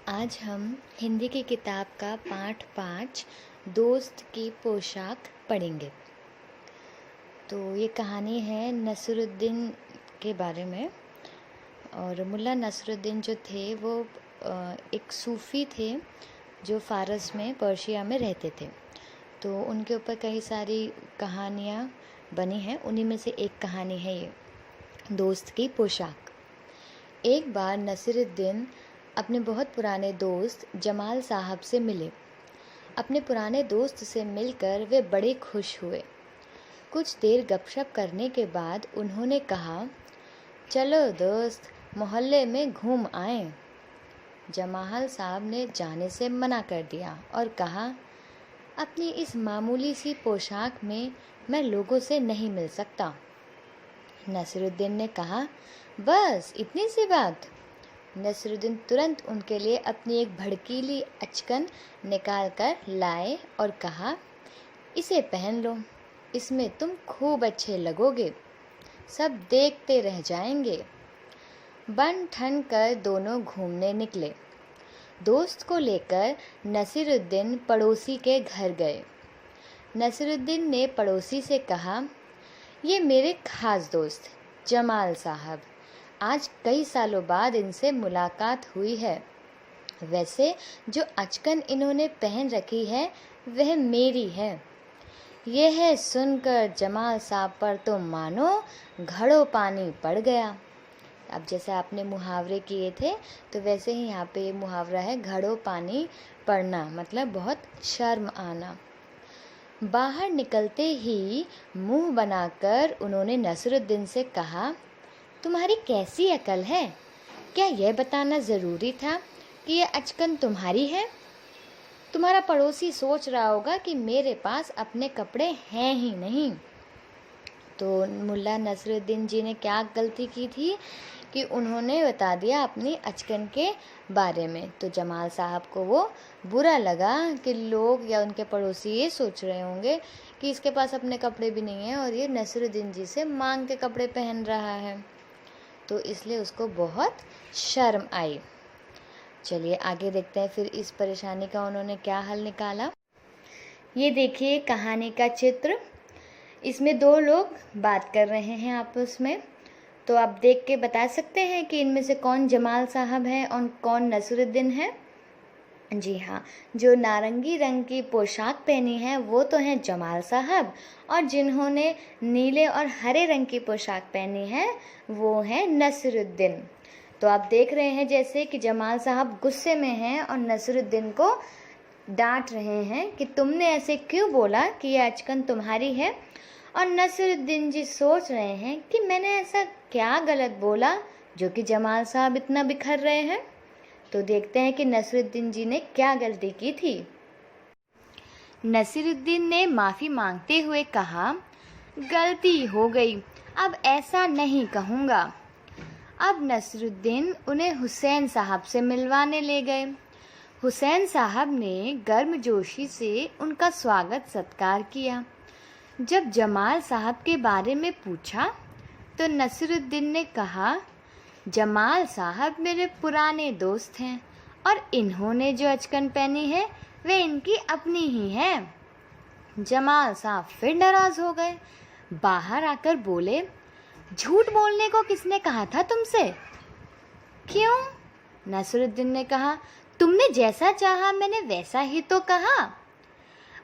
आज हम हिंदी की किताब का पाठ 5 दोस्त की पोशाक पढ़ेंगे। तो ये कहानी है नसरुद्दीन के बारे में। और मुल्ला नसरुद्दीन जो थे वो एक सूफ़ी थे जो फ़ारस में पर्शिया में रहते थे। तो उनके ऊपर कई सारी कहानियाँ बनी हैं। उन्हीं में से एक कहानी है ये दोस्त की पोशाक। एक बार नसीरुद्दीन अपने बहुत पुराने दोस्त जमाल साहब से मिले। अपने पुराने दोस्त से मिलकर वे बड़े खुश हुए। कुछ देर गपशप करने के बाद उन्होंने कहा, चलो दोस्त, मोहल्ले में घूम आएं। जमाल साहब ने जाने से मना कर दिया और कहा, अपनी इस मामूली सी पोशाक में मैं लोगों से नहीं मिल सकता। नसीरुद्दीन ने कहा, बस इतनी सी बात। नसीरुद्दीन तुरंत उनके लिए अपनी एक भड़कीली अचकन निकाल कर लाए और कहा, इसे पहन लो, इसमें तुम खूब अच्छे लगोगे, सब देखते रह जाएंगे। बन ठन कर दोनों घूमने निकले। दोस्त को लेकर नसीरुद्दीन पड़ोसी के घर गए। नसीरुद्दीन ने पड़ोसी से कहा, ये मेरे ख़ास दोस्त जमाल साहब, आज कई सालों बाद इनसे मुलाकात हुई है। वैसे जो अचकन इन्होंने पहन रखी है वह मेरी है। यह सुनकर जमाल साहब पर तो मानो घड़ों पानी पड़ गया। अब जैसे आपने मुहावरे किए थे तो वैसे ही यहाँ पे मुहावरा है, घड़ों पानी पड़ना, मतलब बहुत शर्म आना। बाहर निकलते ही मुंह बनाकर उन्होंने नसीरुद्दीन से कहा, तुम्हारी कैसी अकल है? क्या यह बताना ज़रूरी था कि यह अचकन तुम्हारी है? तुम्हारा पड़ोसी सोच रहा होगा कि मेरे पास अपने कपड़े हैं ही नहीं। तो मुल्ला नसरुद्दीन जी ने क्या गलती की थी कि उन्होंने बता दिया अपनी अचकन के बारे में। तो जमाल साहब को वो बुरा लगा कि लोग या उनके पड़ोसी ये सोच रहे होंगे कि इसके पास अपने कपड़े भी नहीं हैं और ये नसरुद्दीन जी से मांग के कपड़े पहन रहा है। तो इसलिए उसको बहुत शर्म आई। चलिए आगे देखते हैं फिर इस परेशानी का उन्होंने क्या हल निकाला। ये देखिए कहानी का चित्र। इसमें दो लोग बात कर रहे हैं आपस में। तो आप देख के बता सकते हैं कि इनमें से कौन जमाल साहब हैं और कौन नसरुद्दीन है? जी हाँ, जो नारंगी रंग की पोशाक पहनी है वो तो हैं जमाल साहब, और जिन्होंने नीले और हरे रंग की पोशाक पहनी है वो हैं नसरुद्दीन। तो आप देख रहे हैं जैसे कि जमाल साहब गुस्से में हैं और नसरुद्दीन को डांट रहे हैं कि तुमने ऐसे क्यों बोला कि ये अचकन तुम्हारी है। और नसरुद्दीन जी सोच रहे हैं कि मैंने ऐसा क्या गलत बोला जो कि जमाल साहब इतना बिखर रहे हैं। तो देखते हैं कि नसरुद्दीन जी ने क्या गलती की थी। नसीरुद्दीन ने माफ़ी मांगते हुए कहा, गलती हो गई, अब ऐसा नहीं कहूँगा। अब नसरुद्दीन उन्हें हुसैन साहब से मिलवाने ले गए। हुसैन साहब ने गर्मजोशी से उनका स्वागत सत्कार किया। जब जमाल साहब के बारे में पूछा तो नसरुद्दीन ने कहा, जमाल साहब मेरे पुराने दोस्त हैं और इन्होंने जो अचकन पहनी है वे इनकी अपनी ही है। जमाल साहब फिर नाराज़ हो गए। बाहर आकर बोले, झूठ बोलने को किसने कहा था तुमसे? क्यों? नसरुद्दीन ने कहा, तुमने जैसा चाहा मैंने वैसा ही तो कहा।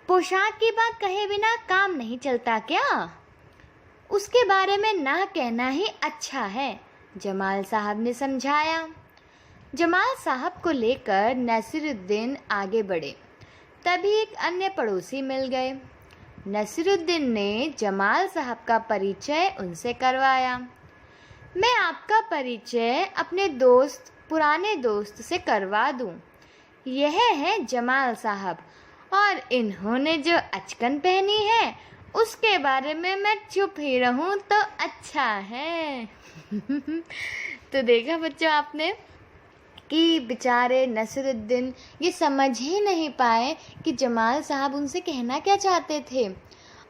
पोशाक की बात कहे बिना काम नहीं चलता क्या? उसके बारे में ना कहना ही अच्छा है, जमाल साहब ने समझाया। जमाल साहब को लेकर नसीरुद्दीन आगे बढ़े। तभी एक अन्य पड़ोसी मिल गए। नसीरुद्दीन ने जमाल साहब का परिचय उनसे करवाया। मैं आपका परिचय अपने पुराने दोस्त से करवा दूं। यह है जमाल साहब, और इन्होंने जो अचकन पहनी है उसके बारे में मैं चुप ही रहूं तो अच्छा है। तो देखा बच्चों आपने कि बेचारे नसरुद्दीन ये समझ ही नहीं पाए कि जमाल साहब उनसे कहना क्या चाहते थे,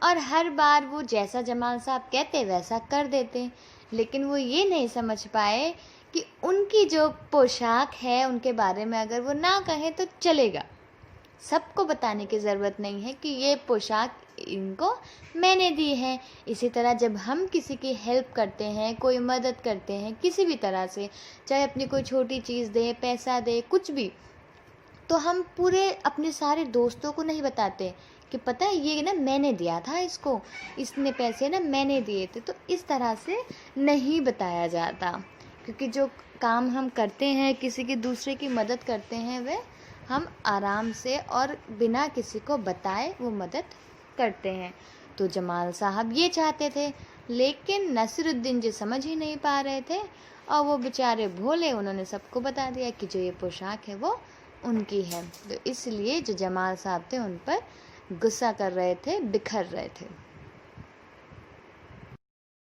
और हर बार वो जैसा जमाल साहब कहते वैसा कर देते। लेकिन वो ये नहीं समझ पाए कि उनकी जो पोशाक है उनके बारे में अगर वो ना कहें तो चलेगा। सबको बताने की ज़रूरत नहीं है कि ये पोशाक इनको मैंने दी है। इसी तरह जब हम किसी की हेल्प करते हैं, कोई मदद करते हैं किसी भी तरह से, चाहे अपनी कोई छोटी चीज़ दे, पैसा दे, कुछ भी, तो हम पूरे अपने सारे दोस्तों को नहीं बताते कि पता है ये ना मैंने दिया था इसको, इसने पैसे ना मैंने दिए थे। तो इस तरह से नहीं बताया जाता, क्योंकि जो काम हम करते हैं, किसी की दूसरे की मदद करते हैं, वह हम आराम से और बिना किसी को बताए वो मदद करते हैं। तो जमाल साहब ये चाहते थे, लेकिन नसीरुद्दीन जी समझ ही नहीं पा रहे थे, और वो बेचारे भोले, उन्होंने सबको बता दिया कि जो ये पोशाक है वो उनकी है। तो इसलिए जो जमाल साहब थे उन पर गुस्सा कर रहे थे, बिखर रहे थे।